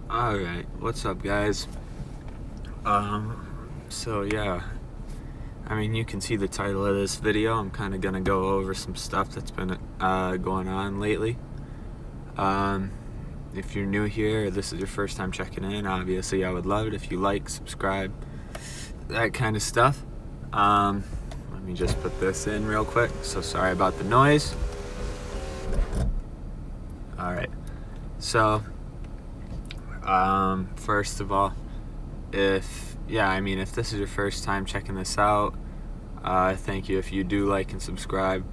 Alright, what's up, guys? So yeah, I mean, you can see the title of this video. I'm kind of gonna go over some stuff that's been going on lately. If you're new here, or this is your first time checking in, obviously I would love it if you like, subscribe, that kind of stuff. Let me just put this in real quick. So sorry about the noise. Alright, so first of all, if this is your first time checking this out, thank you if you do like and subscribe.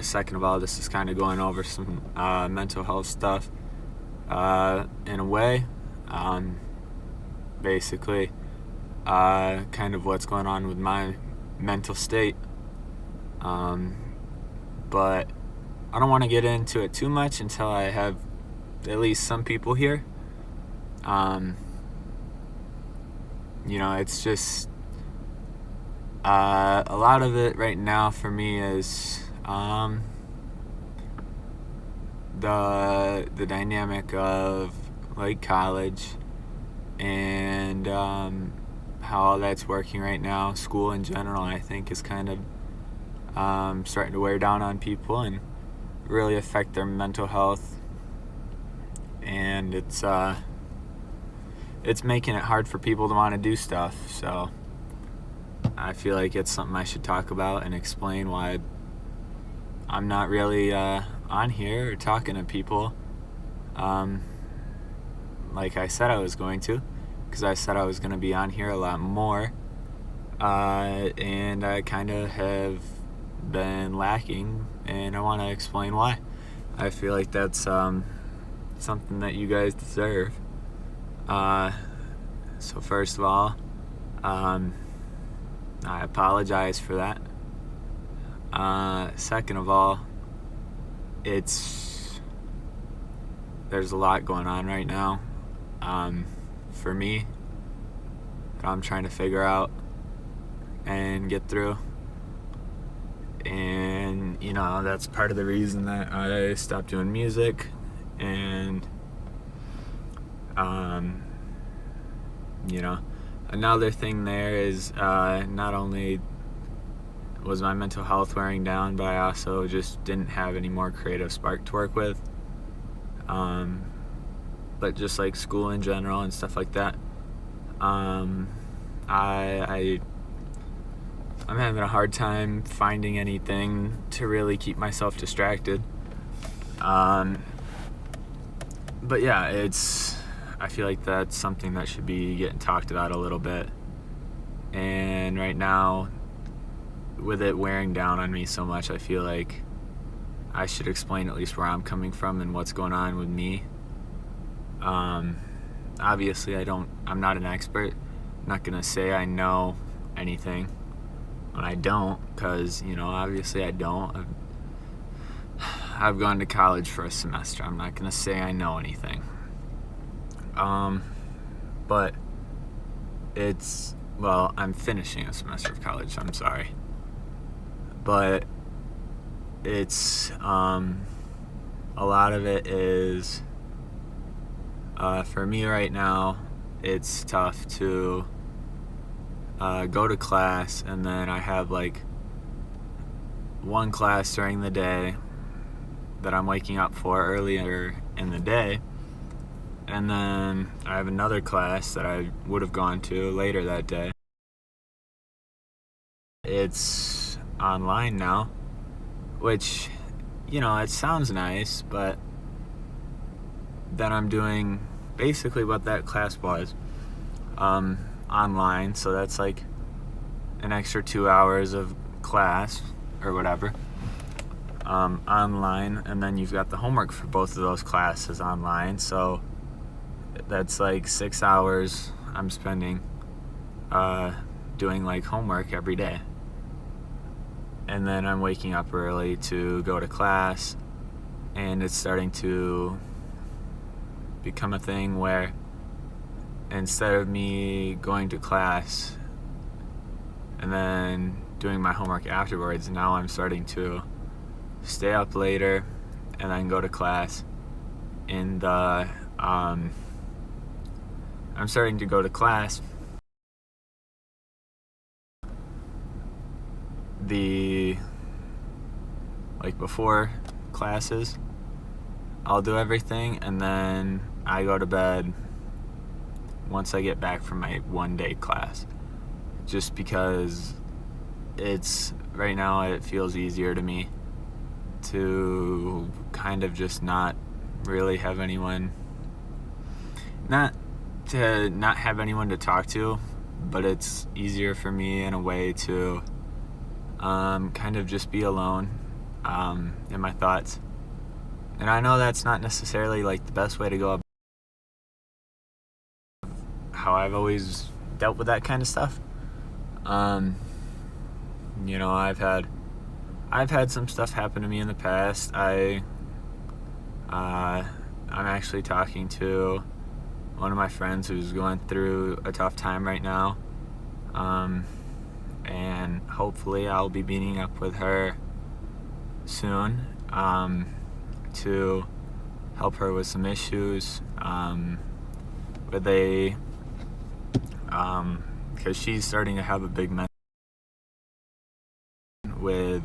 Second of all, this is kind of going over some mental health stuff in a way. Basically, kind of what's going on with my mental state. But I don't want to get into it too much until I have at least some people here. It's just a lot of it right now for me is the dynamic of like college and how all that's working right now. School in general, I think, is kind of starting to wear down on people and really affect their mental health, and it's making it hard for people to want to do stuff. So I feel like it's something I should talk about and explain why I'm not really on here or talking to people like I said I was going to, because I said I was going to be on here a lot more, and I kind of have been lacking, and I want to explain why. I feel like that's something that you guys deserve. So first of all, I apologize for that. Second of all, there's a lot going on right now for me that I'm trying to figure out and get through. And, that's part of the reason that I stopped doing music. And, another thing there is not only was my mental health wearing down, but I also just didn't have any more creative spark to work with. But just like school in general and stuff like that, I'm having a hard time finding anything to really keep myself distracted. But yeah, I feel like that's something that should be getting talked about a little bit. And right now, with it wearing down on me so much, I feel like I should explain at least where I'm coming from and what's going on with me. Obviously, I'm not an expert. I'm not gonna say I know anything when I don't, because, obviously I don't. I've gone to college for a semester. I'm not gonna say I know anything. But I'm finishing a semester of college, I'm sorry. But it's, a lot of it is, for me right now, it's tough to go to class, and then I have like one class during the day that I'm waking up for earlier in the day, and then I have another class that I would have gone to later that day. It's online now, which, it sounds nice, but then I'm doing basically what that class was online, so that's like an extra 2 hours of class or whatever online, and then you've got the homework for both of those classes online, so that's like 6 hours I'm spending doing like homework every day. And then I'm waking up early to go to class, and it's starting to become a thing where instead of me going to class and then doing my homework afterwards, now I'm starting to stay up later and then go to class in the I'm starting to go to class, before classes, I'll do everything, and then I go to bed once I get back from my one-day class, just because right now it feels easier to me to kind of just not really have anyone, not have anyone to talk to, but it's easier for me in a way to kind of just be alone in my thoughts. And I know that's not necessarily like the best way to go about how I've always dealt with that kind of stuff. I've had some stuff happen to me in the past. I'm actually talking to one of my friends who's going through a tough time right now, and hopefully I'll be meeting up with her soon to help her with some issues because she's starting to have a big mental with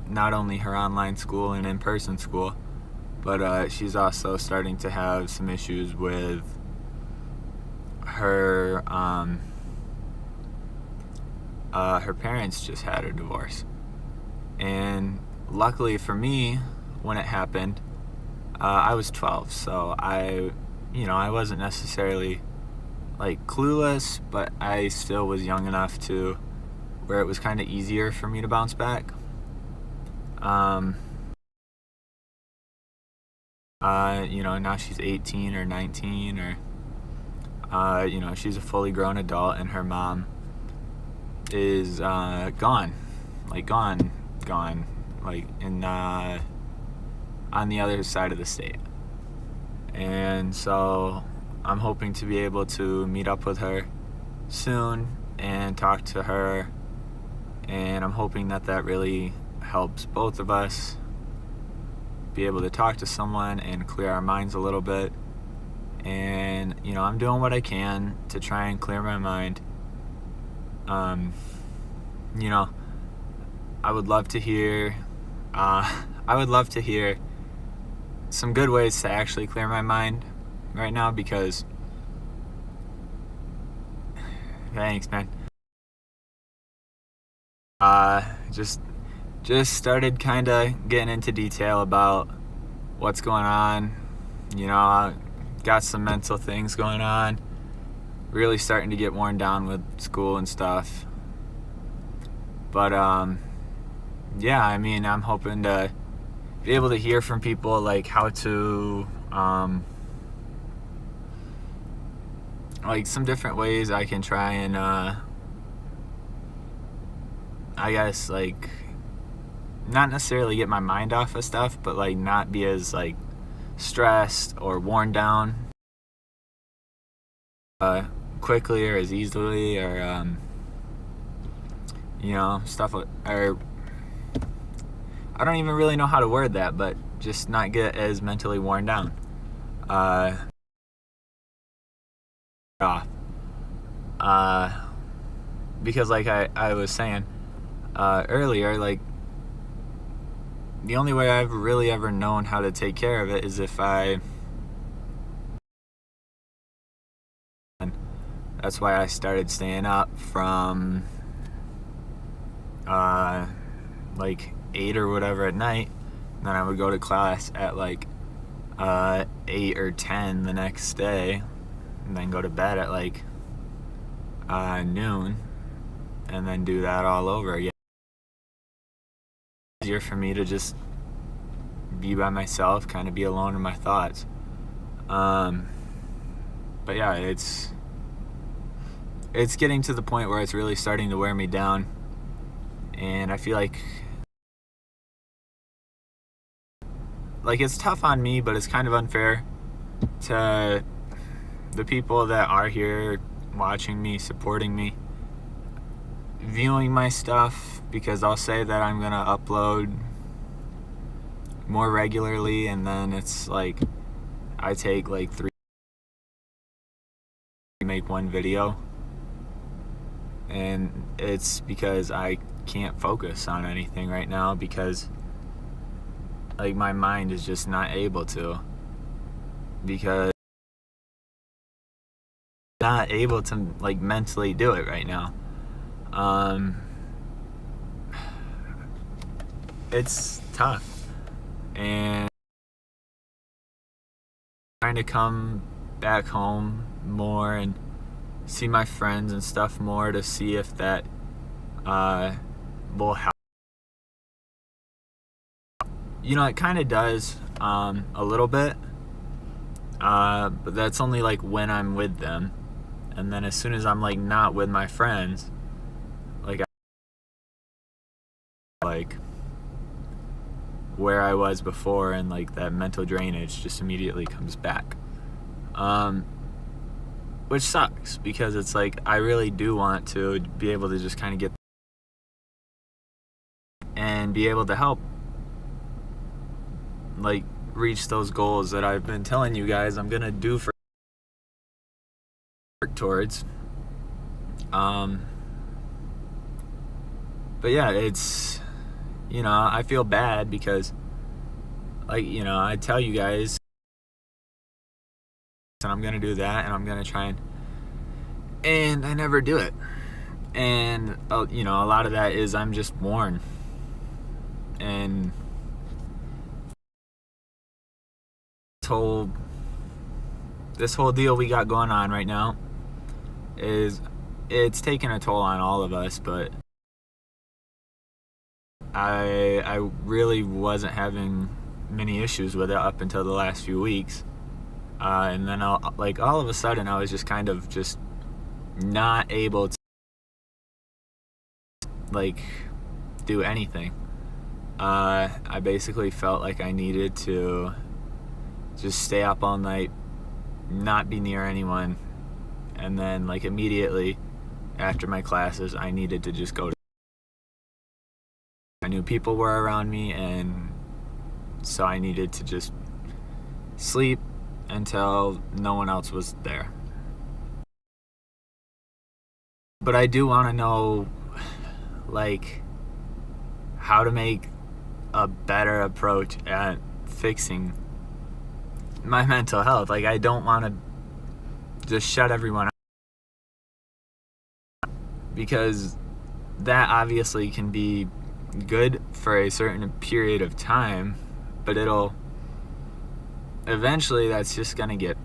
not only her online school and in-person school, but she's also starting to have some issues with her her parents just had a divorce. And luckily for me, when it happened, I was 12, so I wasn't necessarily like clueless, but I still was young enough to where it was kind of easier for me to bounce back. Now she's 18 or 19, or she's a fully grown adult, and her mom is gone, like in on the other side of the state. And so I'm hoping to be able to meet up with her soon and talk to her, and I'm hoping that really helps both of us be able to talk to someone and clear our minds a little bit. And I'm doing what I can to try and clear my mind. I would love to hear some good ways to actually clear my mind right now, because thanks, man. Just started kind of getting into detail about what's going on. I got some mental things going on, really starting to get worn down with school and stuff. But I'm hoping to be able to hear from people like how to like some different ways I can try and I guess like not necessarily get my mind off of stuff, but like not be as like stressed or worn down quickly or as easily, or stuff or I don't even really know how to word that, but just not get as mentally worn down because like I was saying earlier, like the only way I've really ever known how to take care of it is if that's why I started staying up from like 8 or whatever at night, and then I would go to class at like 8 or 10 the next day, and then go to bed at like noon, and then do that all over again. Easier for me to just be by myself, kind of be alone in my thoughts. But yeah, it's getting to the point where it's really starting to wear me down, and I feel like it's tough on me, but it's kind of unfair to the people that are here watching me, supporting me, viewing my stuff, because I'll say that I'm gonna upload more regularly, and then it's like I take like 3 make one video, and it's because I can't focus on anything right now because like my mind is just not able to, because I'm not able to like mentally do it right now. It's tough, and trying to come back home more and see my friends and stuff more to see if that will help. You know, it kind of does a little bit, but that's only like when I'm with them, and then as soon as I'm like not with my friends, like where I was before, and like that mental drainage just immediately comes back, which sucks because it's like I really do want to be able to just kind of get and be able to help like reach those goals that I've been telling you guys I'm gonna do for work towards. But yeah, it's, you know, I feel bad because, like, you know, I tell you guys, and I'm gonna do that, and I'm gonna try and I never do it. And you know, a lot of that is I'm just worn, and this whole deal we got going on right now it's taking a toll on all of us, but I really wasn't having many issues with it up until the last few weeks, and then all of a sudden I was just kind of just not able to like do anything. I basically felt like I needed to just stay up all night, not be near anyone, and then like immediately after my classes I needed to just go to. I knew people were around me, and so I needed to just sleep until no one else was there. But I do want to know like how to make a better approach at fixing my mental health. Like, I don't want to just shut everyone out, because that obviously can be good for a certain period of time, but it'll eventually, that's just gonna get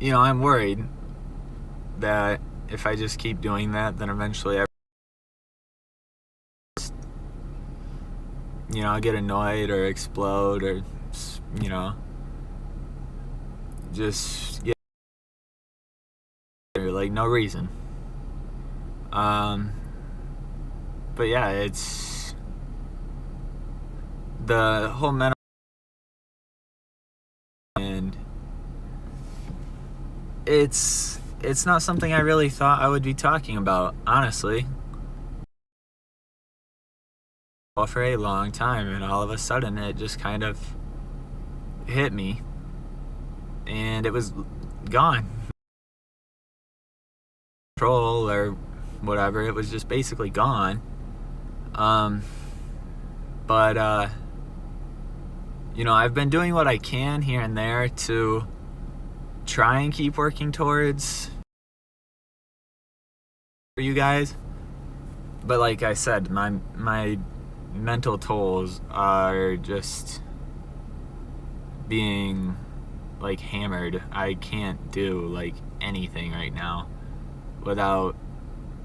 you know, I'm worried that if I just keep doing that, then eventually you know, I'll get annoyed or explode, or, you know, just get like no reason. But yeah, it's the whole mental, and it's not something I really thought I would be talking about, honestly, for a long time, and all of a sudden it just kind of hit me, and it was gone. Control or whatever, it was just basically gone. But you know, I've been doing what I can here and there to try and keep working towards for you guys, but like I said, my mental tolls are just being like hammered. I can't do like anything right now without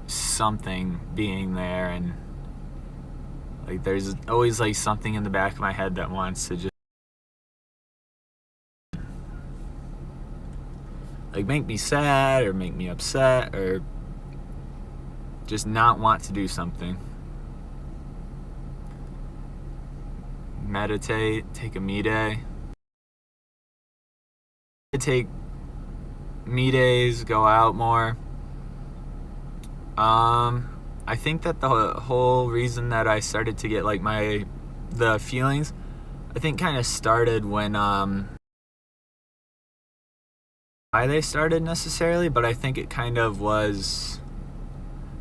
something being there, and like there's always like something in the back of my head that wants to just like make me sad or make me upset or just not want to do something. Meditate, take a me day. Take me days, go out more. I think that the whole reason that I started to get like the feelings I think kind of started when why they started necessarily, but I think it kind of was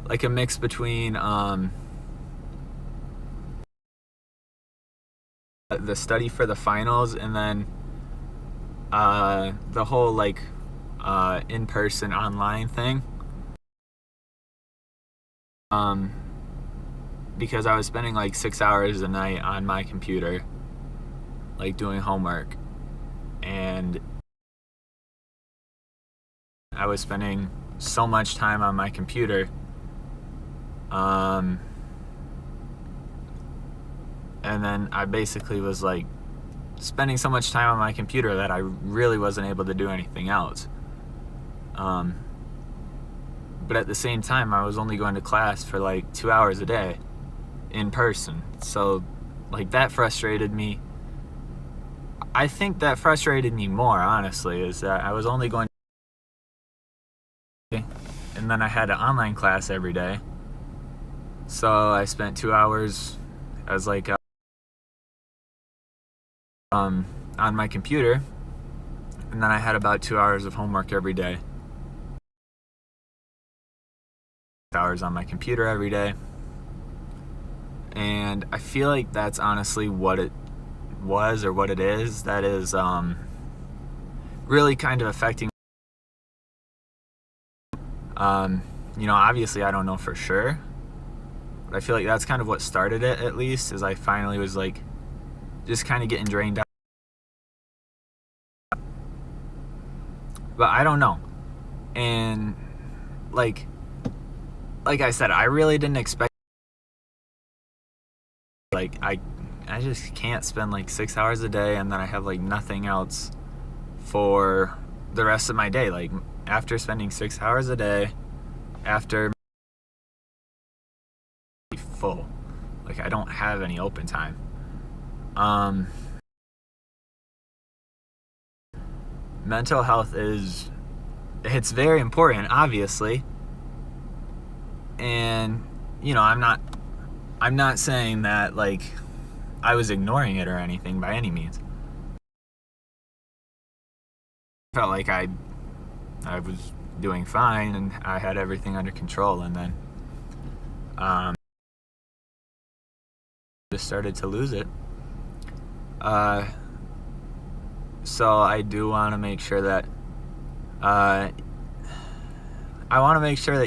like a mix between the study for the finals and then the whole like in-person online thing. Because I was spending like 6 hours a night on my computer, like doing homework, and I was spending so much time on my computer. And then I basically was like spending so much time on my computer that I really wasn't able to do anything else. But at the same time, I was only going to class for like 2 hours a day in person. So like that frustrated me. I think that frustrated me more, honestly, is that I was only going to, and then I had an online class every day. So I spent 2 hours as like on my computer, and then I had about 2 hours of homework every day. Hours on my computer every day. And I feel like that's honestly what it was, or what it is, that is really kind of affecting. Obviously I don't know for sure, but I feel like that's kind of what started it, at least, is I finally was like just kind of getting drained out. But I don't know. And like I said, I really didn't expect, like I just can't spend like 6 hours a day and then I have like nothing else for the rest of my day. Like after spending 6 hours a day, after full, like I don't have any open time. Mental health it's very important, obviously. And I'm not saying that like I was ignoring it or anything by any means. I felt like I was doing fine and I had everything under control, and then just started to lose it. So I do want to make sure that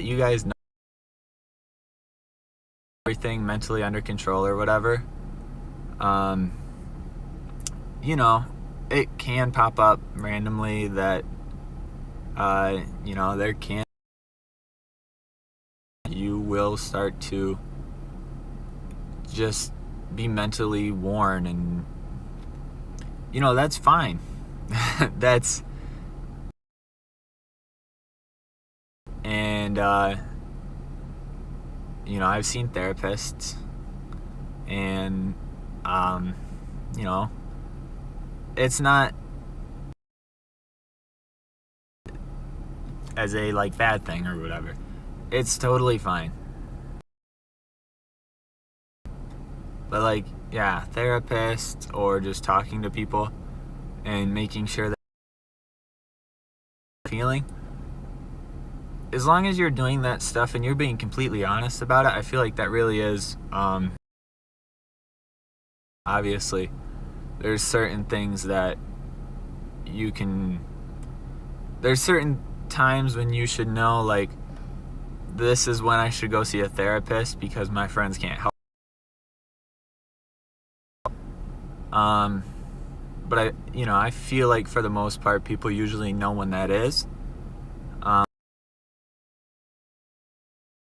you guys know everything mentally under control or whatever. It can pop up randomly that there can, you will start to just be mentally worn, and that's fine. That's and I've seen therapists, and it's not as a like bad thing or whatever. It's totally fine. But like, yeah, therapists or just talking to people and making sure that feeling, as long as you're doing that stuff and you're being completely honest about it, I feel like that really is obviously there's certain things that there's certain times when you should know, like, this is when I should go see a therapist because my friends can't help. But I feel like for the most part, people usually know when that is.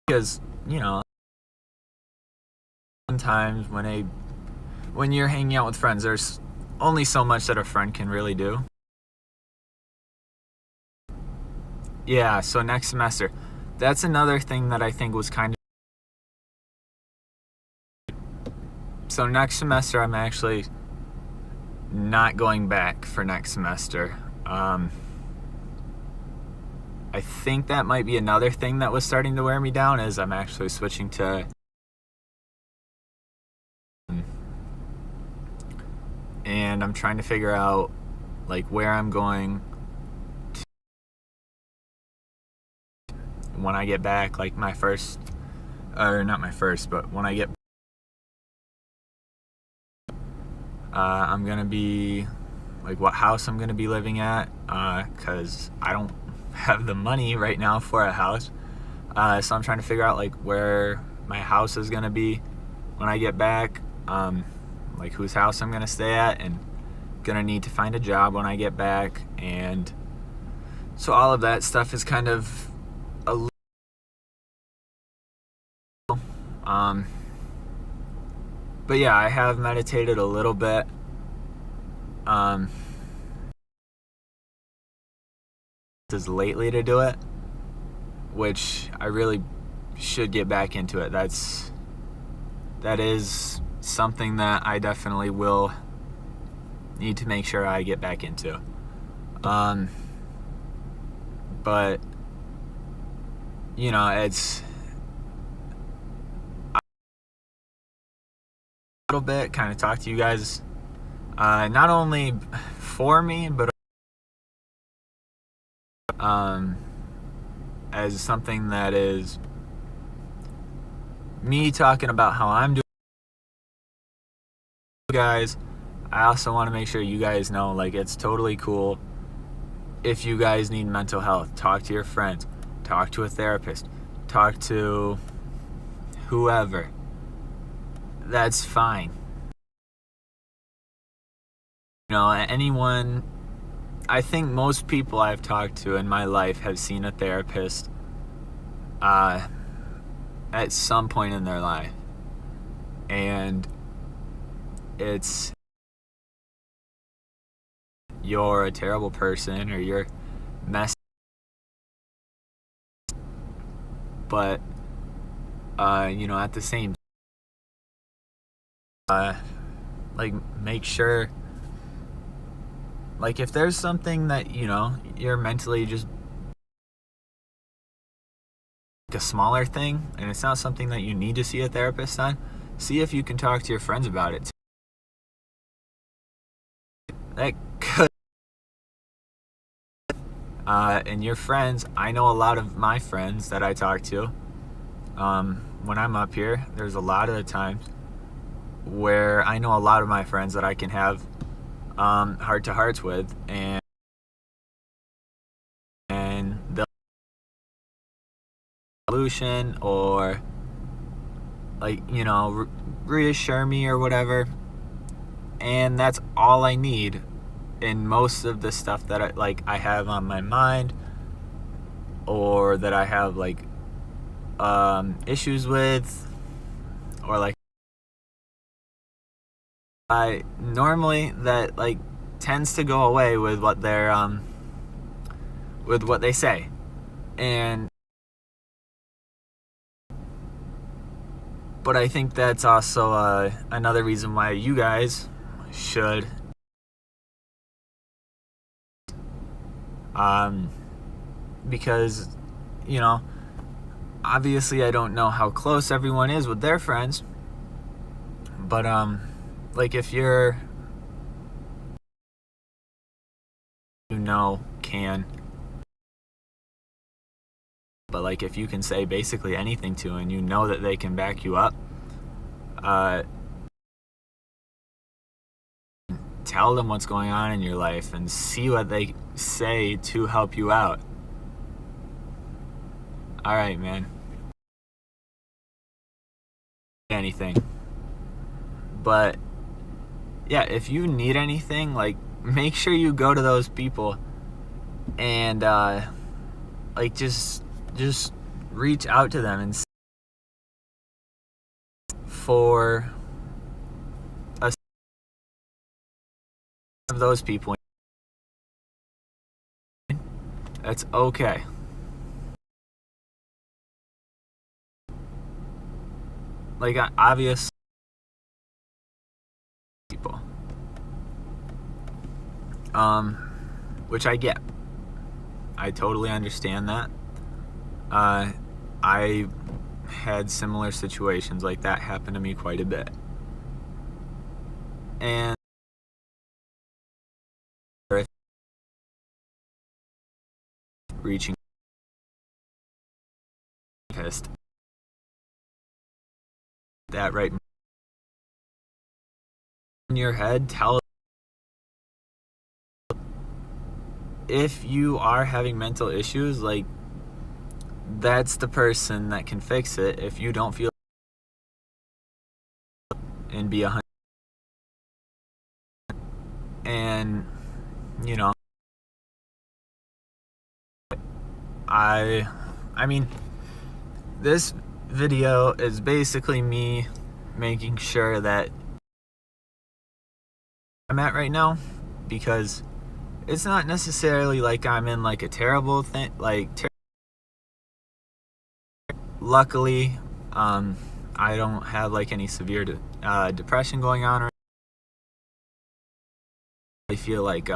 Because, sometimes when you're hanging out with friends, there's only so much that a friend can really do. Yeah, so next semester, that's another thing that I think was kind of... So next semester, I'm actually not going back for next semester. I think that might be another thing that was starting to wear me down, is I'm actually switching to... and I'm trying to figure out like where I'm going when I get back, like my first, or not my first, but when I get I'm gonna be like what house I'm gonna be living at, because I don't have the money right now for a house, so I'm trying to figure out like where my house is gonna be when I get back, like whose house I'm gonna stay at, and gonna need to find a job when I get back, and so all of that stuff is kind of a little, but yeah, I have meditated a little bit. Is lately to do it, which I really should get back into it. That is something that I definitely will need to make sure I get back into. But you know, it's a little bit kind of talk to you guys, not only for me, but as something that is me talking about how I'm doing. Guys, I also want to make sure you guys know, like, it's totally cool if you guys need mental health. Talk to your friends, talk to a therapist, talk to whoever. That's fine. You know, anyone, I think most people I've talked to in my life have seen a therapist at some point in their life. And it's, you're a terrible person or you're messed, but you know, at the same like, make sure, like, if there's something that, you know, you're mentally just like a smaller thing and it's not something that you need to see a therapist on, see if you can talk to your friends about it. That could, and your friends, I know a lot of my friends that I talk to, when I'm up here, there's a lot of the times where I know a lot of my friends that I can have heart to hearts with, and they'll solution or, like, you know, reassure me or whatever, and that's all I need in most of the stuff that I have on my mind, or that I have like issues with, or like I normally that like tends to go away with what they're with what they say. And but I think that's also another reason why you guys should because, you know, obviously I don't know how close everyone is with their friends, but like, if you're, you know, but like, if you can say basically anything to, and you know that they can back you up, tell them what's going on in your life and see what they say to help you out. All right, man. Anything. But yeah, if you need anything, like, make sure you go to those people and like, just reach out to them and for a of those people. That's okay. Like, obvious people, which I get. I totally understand that. I had similar situations like that happen to me quite a bit, and reaching therapist. That right in your head, tell if you are having mental issues, like, that's the person that can fix it. If you don't feel and be 100, and you know, I mean, this video is basically me making sure that I'm at right now, because it's not necessarily like I'm in like a terrible thing, like luckily I don't have like any severe depression going on, or I feel like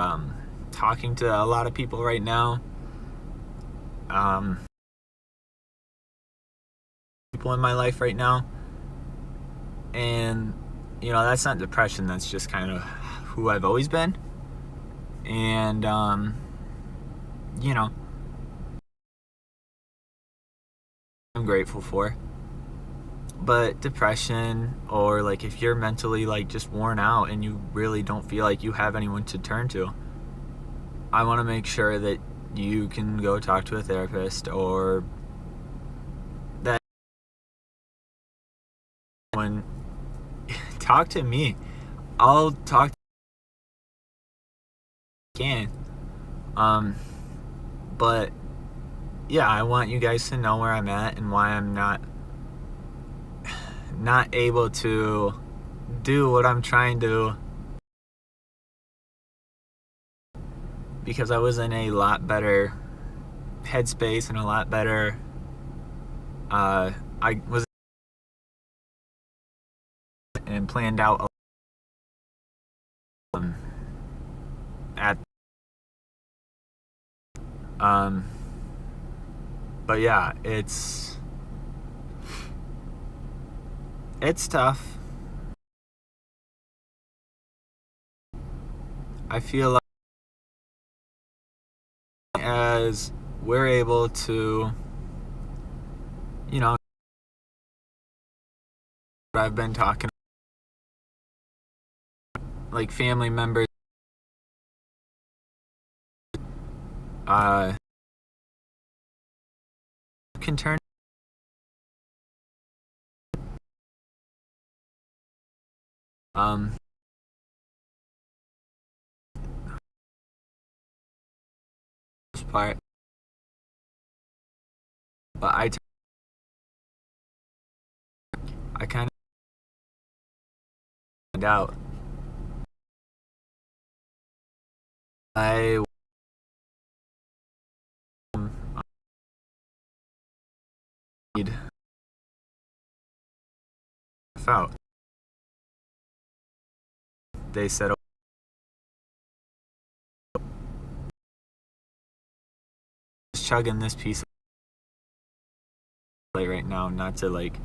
talking to a lot of people right now, people in my life right now, and you know, that's not depression, that's just kind of who I've always been. And you know, I'm grateful for. But depression, or like if you're mentally like just worn out and you really don't feel like you have anyone to turn to, I want to make sure that you can go talk to a therapist, or that when talk to me. I'll talk to you can. But yeah, I want you guys to know where I'm at and why I'm not able to do what I'm trying to, because I was in a lot better headspace and a lot better I was and planned out at but yeah, it's tough. I feel like as we're able to, you know, I've been talking like family members can turn part, but I kind of found out I need out. They said, oh, just chugging this piece of plate right now, not to like,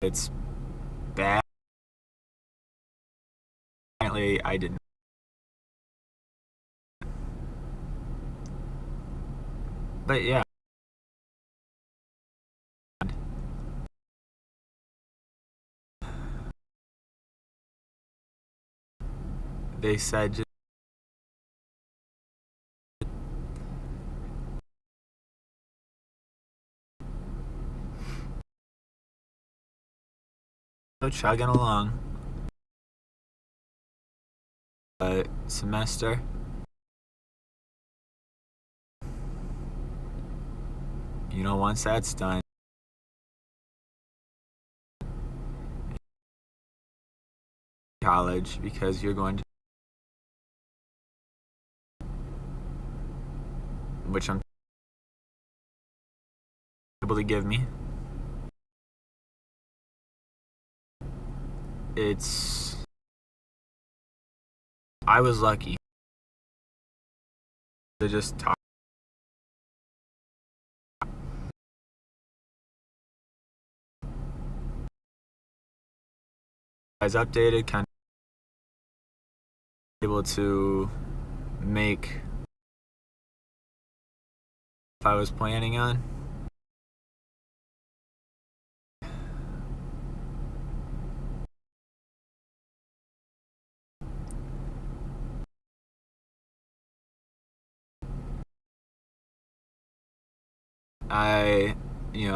it's bad. Apparently I didn't. But yeah, they said just go chugging along. Semester. You know, once that's done, college, because you're going to, which I'm able to give me. I was lucky to just talk. As updated, kind of able to make I was planning on.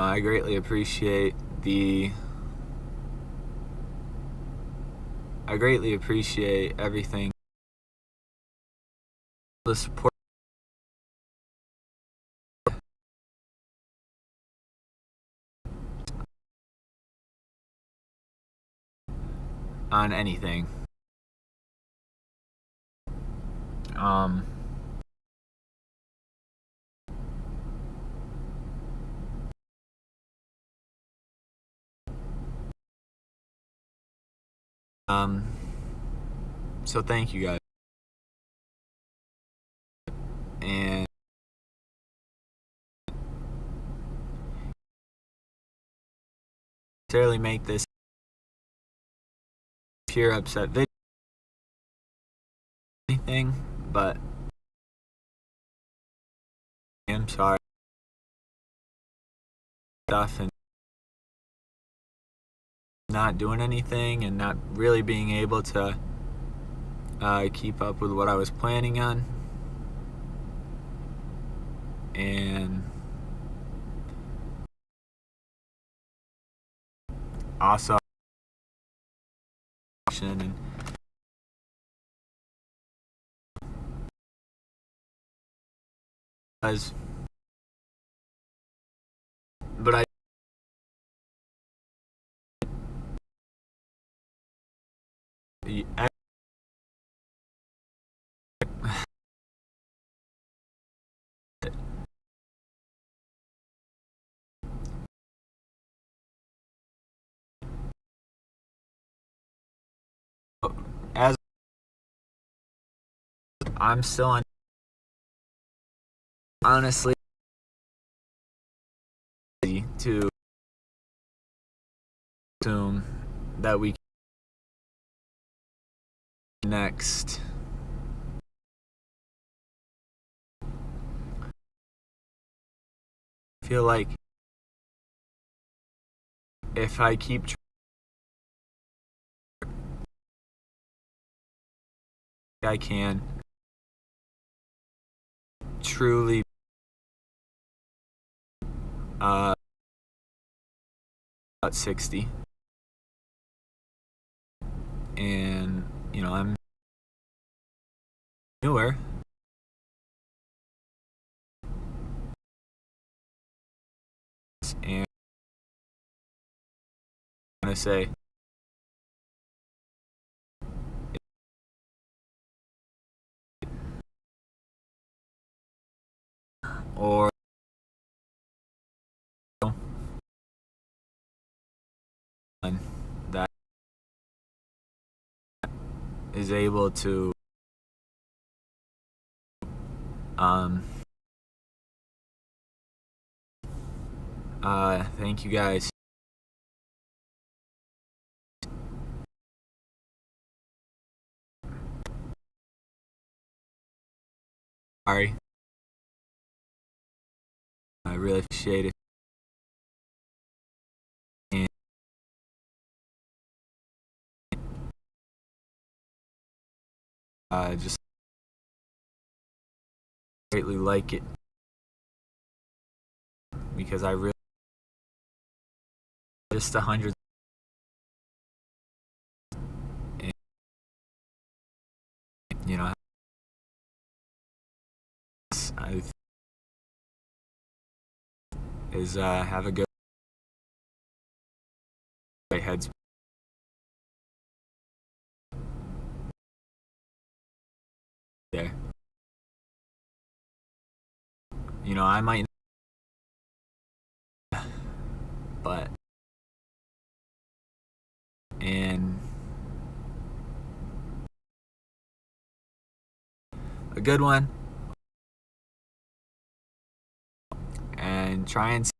I greatly appreciate everything, the support on anything. So thank you guys, and necessarily make this pure upset video anything, but I'm sorry stuff and not doing anything and not really being able to keep up with what I was planning on. And also and but as I'm still on, honestly, to assume that we next feel like if I keep I can truly about 60, and I'm newer, and I want to say or that is able to thank you guys. Sorry, I really appreciate it, and just greatly like it because I really just 100, and I is have a good heads there. I might, but and a good one, and try and see.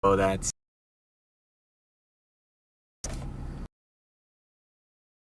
So that's